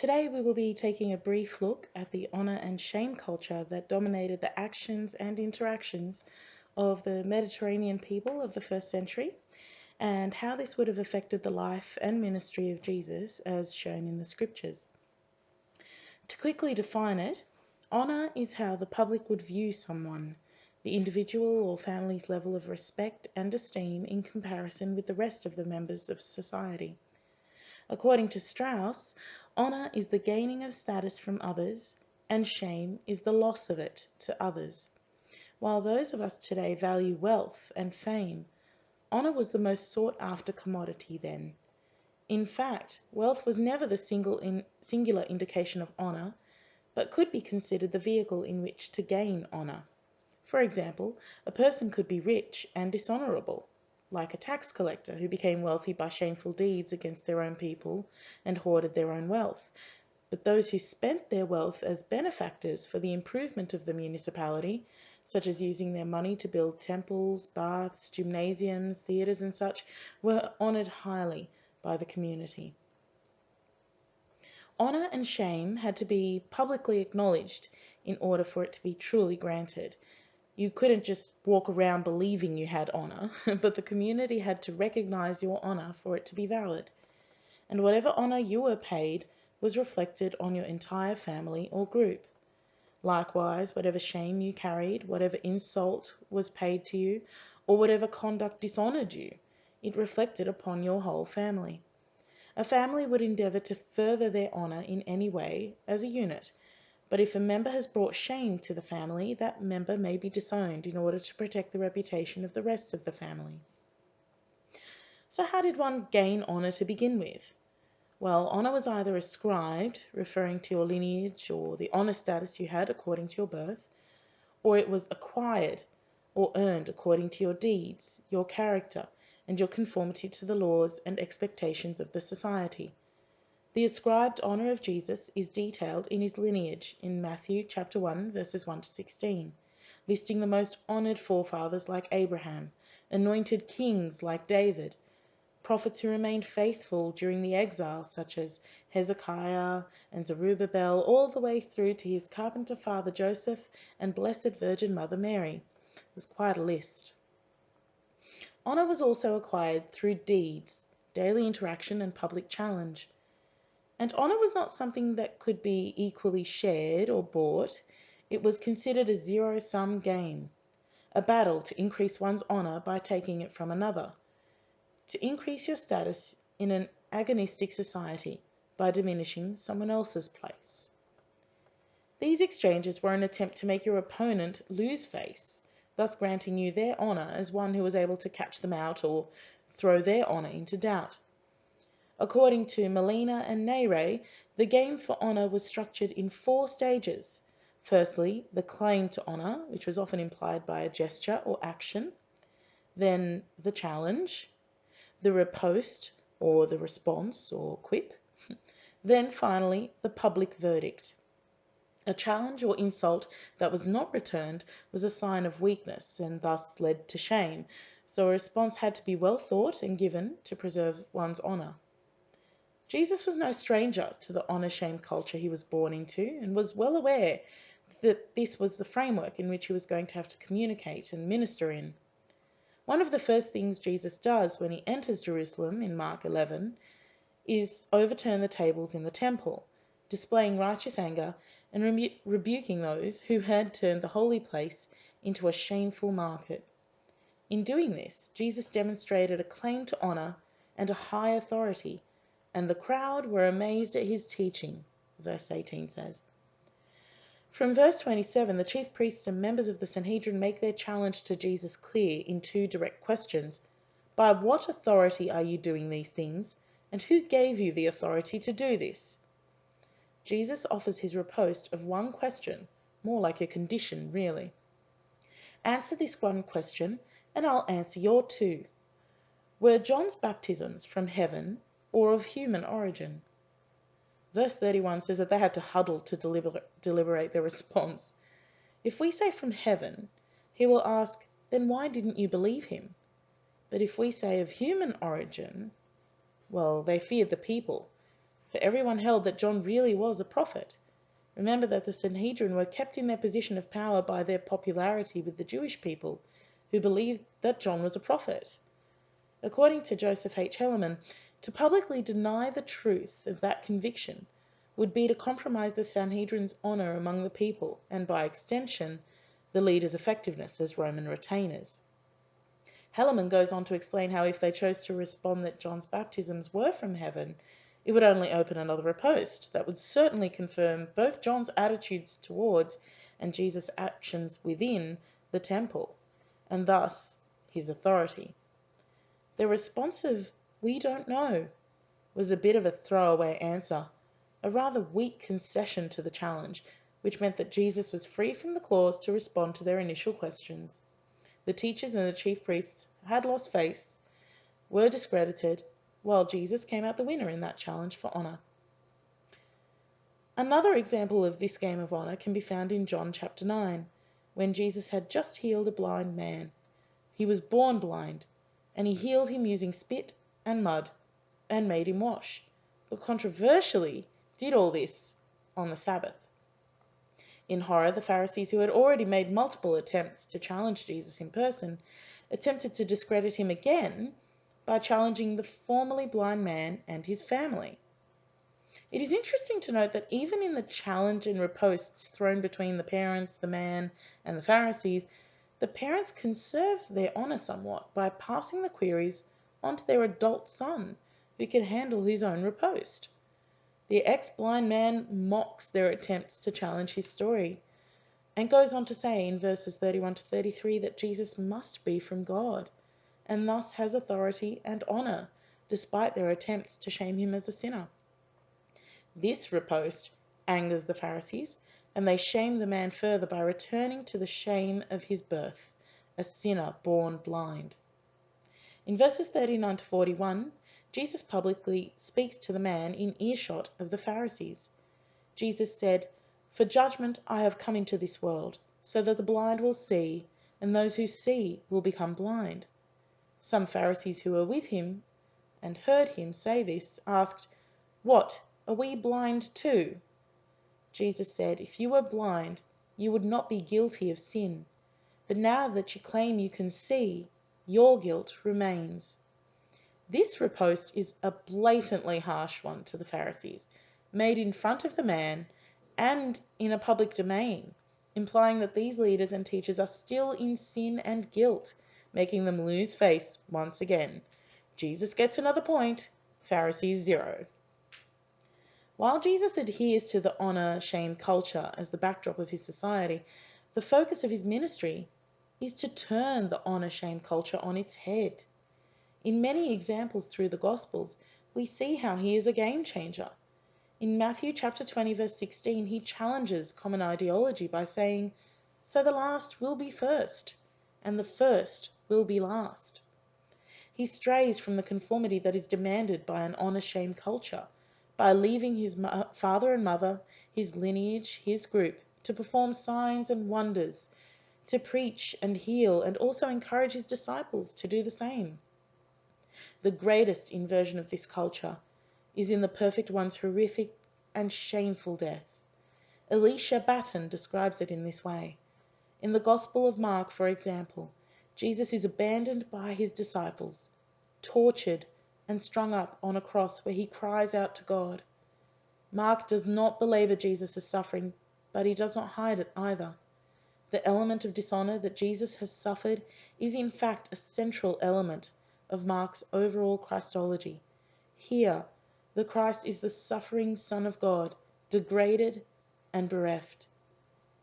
Today we will be taking a brief look at the honour and shame culture that dominated the actions and interactions of the Mediterranean people of the first century, and how this would have affected the life and ministry of Jesus as shown in the scriptures. To quickly define it, honour is how the public would view someone, the individual or family's level of respect and esteem in comparison with the rest of the members of society. According to Strauss, honour is the gaining of status from others, and shame is the loss of it to others. While those of us today value wealth and fame, honour was the most sought-after commodity then. In fact, wealth was never the singular indication of honour, but could be considered the vehicle in which to gain honour. For example, a person could be rich and dishonourable, like a tax collector who became wealthy by shameful deeds against their own people and hoarded their own wealth. But those who spent their wealth as benefactors for the improvement of the municipality, such as using their money to build temples, baths, gymnasiums, theatres and such, were honoured highly by the community. Honour and shame had to be publicly acknowledged in order for it to be truly granted. You couldn't just walk around believing you had honour, but the community had to recognise your honour for it to be valid. And whatever honour you were paid was reflected on your entire family or group. Likewise, whatever shame you carried, whatever insult was paid to you, or whatever conduct dishonoured you, it reflected upon your whole family. A family would endeavour to further their honour in any way as a unit, but if a member has brought shame to the family, that member may be disowned in order to protect the reputation of the rest of the family. So how did one gain honour to begin with? Well, honour was either ascribed, referring to your lineage or the honour status you had according to your birth, or it was acquired or earned according to your deeds, your character, and your conformity to the laws and expectations of the society. The ascribed honour of Jesus is detailed in his lineage in Matthew chapter 1, verses 1 to 16, listing the most honoured forefathers like Abraham, anointed kings like David, prophets who remained faithful during the exile such as Hezekiah and Zerubbabel, all the way through to his carpenter father Joseph and Blessed Virgin Mother Mary. It was quite a list. Honour was also acquired through deeds, daily interaction and public challenge. And honour was not something that could be equally shared or bought. It was considered a zero-sum game, a battle to increase one's honour by taking it from another, to increase your status in an agonistic society by diminishing someone else's place. These exchanges were an attempt to make your opponent lose face, thus granting you their honour as one who was able to catch them out or throw their honour into doubt. According to Malina and Neyrey, the game for honour was structured in 4 stages. Firstly, the claim to honour, which was often implied by a gesture or action. Then the challenge, the riposte or the response or quip. Then finally, the public verdict. A challenge or insult that was not returned was a sign of weakness and thus led to shame, so a response had to be well thought and given to preserve one's honour. Jesus was no stranger to the honour-shame culture he was born into and was well aware that this was the framework in which he was going to have to communicate and minister in. One of the first things Jesus does when he enters Jerusalem in Mark 11 is overturn the tables in the temple, displaying righteous anger and rebuking those who had turned the holy place into a shameful market. In doing this, Jesus demonstrated a claim to honour and a high authority, and the crowd were amazed at his teaching, verse 18 says. From verse 27, the chief priests and members of the Sanhedrin make their challenge to Jesus clear in 2 direct questions. By what authority are you doing these things, and who gave you the authority to do this? Jesus offers his riposte of one question, more like a condition, really. Answer this one question, and I'll answer your 2. Were John's baptisms from heaven or of human origin? Verse 31 says that they had to huddle to deliberate their response. If we say from heaven, he will ask, then why didn't you believe him? But if we say of human origin, well, they feared the people, for everyone held that John really was a prophet. Remember that the Sanhedrin were kept in their position of power by their popularity with the Jewish people, who believed that John was a prophet. According to Joseph H. Hellerman, to publicly deny the truth of that conviction would be to compromise the Sanhedrin's honor among the people and, by extension, the leaders' effectiveness as Roman retainers. Hellerman goes on to explain how if they chose to respond that John's baptisms were from heaven, it would only open another riposte that would certainly confirm both John's attitudes towards and Jesus' actions within the temple, and thus his authority. The responsive "we don't know" was a bit of a throwaway answer, a rather weak concession to the challenge, which meant that Jesus was free from the clause to respond to their initial questions. The teachers and the chief priests had lost face, were discredited, while Jesus came out the winner in that challenge for honour. Another example of this game of honour can be found in John chapter 9, when Jesus had just healed a blind man. He was born blind, and he healed him using spit and mud, and made him wash, but controversially did all this on the Sabbath. In horror, the Pharisees, who had already made multiple attempts to challenge Jesus in person, attempted to discredit him again by challenging the formerly blind man and his family. It is interesting to note that even in the challenge and ripostes thrown between the parents, the man, and the Pharisees, the parents conserve their honour somewhat by passing the queries on to their adult son, who can handle his own riposte. The ex-blind man mocks their attempts to challenge his story, and goes on to say in verses 31 to 33 that Jesus must be from God, and thus has authority and honour, despite their attempts to shame him as a sinner. This riposte angers the Pharisees, and they shame the man further by returning to the shame of his birth, a sinner born blind. In verses 39 to 41, Jesus publicly speaks to the man in earshot of the Pharisees. Jesus said, "For judgment I have come into this world, so that the blind will see, and those who see will become blind." Some Pharisees who were with him and heard him say this asked, "What, are we blind too?" Jesus said, "If you were blind, you would not be guilty of sin. But now that you claim you can see, your guilt remains." This riposte is a blatantly harsh one to the Pharisees, made in front of the man and in a public domain, implying that these leaders and teachers are still in sin and guilt, making them lose face once again. Jesus gets another point, Pharisees 0. While Jesus adheres to the honour-shame culture as the backdrop of his society, the focus of his ministry is to turn the honour-shame culture on its head. In many examples through the Gospels, we see how he is a game-changer. In Matthew chapter 20, verse 16, he challenges common ideology by saying, "So the last will be first, and the first will be last." He strays from the conformity that is demanded by an honour-shame culture, by leaving his father and mother, his lineage, his group, to perform signs and wonders, to preach and heal, and also encourage his disciples to do the same. The greatest inversion of this culture is in the perfect one's horrific and shameful death. Elisha Batten describes it in this way. In the Gospel of Mark, for example, Jesus is abandoned by his disciples, tortured and strung up on a cross where he cries out to God. Mark does not belabor Jesus' suffering, but he does not hide it either. The element of dishonour that Jesus has suffered is in fact a central element of Mark's overall Christology. Here, the Christ is the suffering Son of God, degraded and bereft.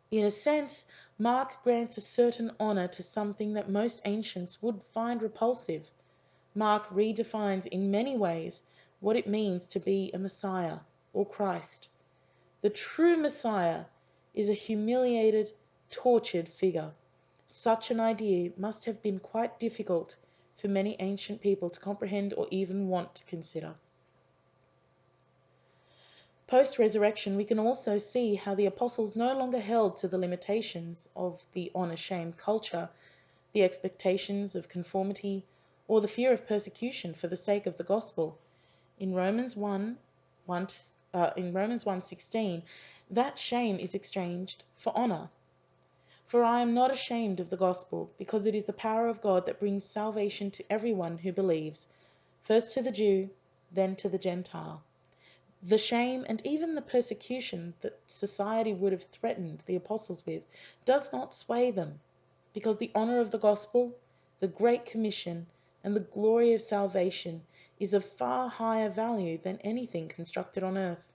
In a sense, Mark grants a certain honour to something that most ancients would find repulsive. Mark redefines in many ways what it means to be a Messiah or Christ. The true Messiah is a humiliated, tortured figure. Such an idea must have been quite difficult for many ancient people to comprehend or even want to consider. Post-resurrection, we can also see how the apostles no longer held to the limitations of the honour-shame culture, the expectations of conformity, or the fear of persecution for the sake of the gospel. In Romans 1, in Romans 1:16, that shame is exchanged for honor. For I am not ashamed of the gospel, because it is the power of God that brings salvation to everyone who believes, first to the Jew, then to the Gentile. The shame and even the persecution that society would have threatened the apostles with does not sway them, because the honor of the gospel, the Great Commission, and the glory of salvation is of far higher value than anything constructed on earth.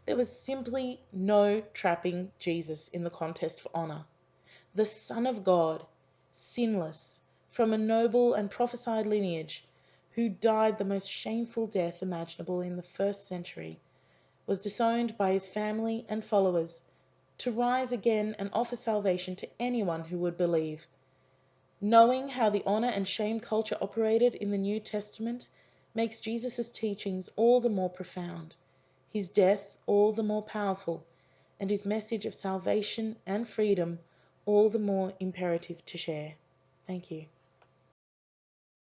There was simply no trapping Jesus in the contest for honor. The Son of God, sinless, from a noble and prophesied lineage, who died the most shameful death imaginable in the first century, was disowned by his family and followers, to rise again and offer salvation to anyone who would believe. Knowing how the honor and shame culture operated in the New Testament makes Jesus' teachings all the more profound, his death all the more powerful, and his message of salvation and freedom all the more imperative to share. Thank you.